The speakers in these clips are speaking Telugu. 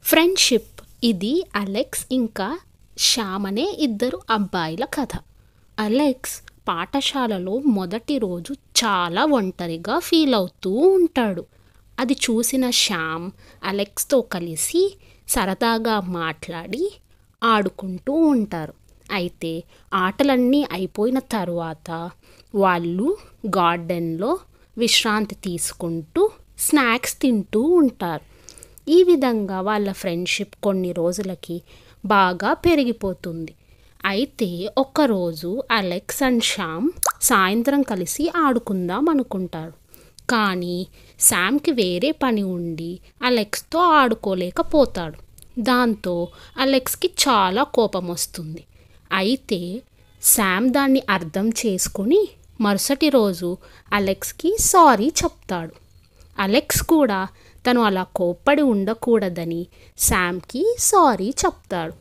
ఫ్రెండ్షిప్ ఇది అలెక్స్ ఇంకా శ్యామ్ అనే ఇద్దరు అబ్బాయిల కథ. అలెక్స్ పాఠశాలలో మొదటి రోజు చాలా ఒంటరిగా ఫీల్ అవుతూ ఉంటాడు. అది చూసిన శ్యామ్ అలెక్స్తో కలిసి సరదాగా మాట్లాడి ఆడుకుంటూ ఉంటారు. అయితే ఆటలన్నీ అయిపోయిన తరువాత వాళ్ళు గార్డెన్లో విశ్రాంతి తీసుకుంటూ స్నాక్స్ తింటూ ఉంటారు. ఈ విధంగా వాళ్ళ ఫ్రెండ్షిప్ కొన్ని రోజులకి బాగా పెరిగిపోతుంది. అయితే ఒకరోజు అలెక్స్ అండ్ శ్యామ్ సాయంత్రం కలిసి ఆడుకుందాం అనుకుంటారు. కానీ శామ్కి వేరే పని ఉండి అలెక్స్తో ఆడుకోలేకపోతాడు. దాంతో అలెక్స్కి చాలా కోపం వస్తుంది. అయితే శామ్ దాన్ని అర్థం చేసుకొని మరుసటి రోజు అలెక్స్కి సారీ చెప్తాడు. అలెక్స్ కూడా తను అలా కోప్పడి ఉండకూడదని శామ్కి సారీ చెప్తాడు.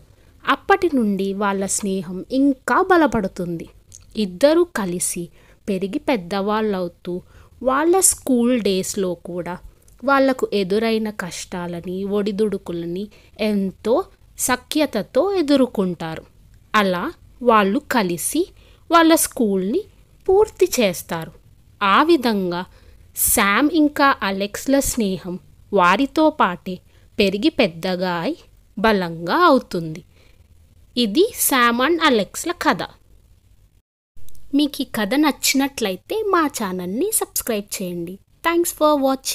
అప్పటి నుండి వాళ్ళ స్నేహం ఇంకా బలపడుతుంది. ఇద్దరూ కలిసి పెరిగి పెద్దవాళ్ళవుతూ వాళ్ళ స్కూల్ డేస్లో కూడా వాళ్లకు ఎదురైన కష్టాలని ఒడిదుడుకులని ఎంతో సఖ్యతతో ఎదుర్కొంటారు. అలా వాళ్ళు కలిసి వాళ్ళ స్కూల్ని పూర్తి చేస్తారు. ఆ విధంగా శామ్ ఇంకా అలెక్స్ల స్నేహం వారితో పాటే పెరిగి పెద్దగా అయి బలంగా అవుతుంది. ఇది శామ్ అండ్ అలెక్స్ల కథ. మీకు ఈ కథ నచ్చినట్లయితే మా ఛానల్ని సబ్స్క్రైబ్ చేయండి. Thanks for watching.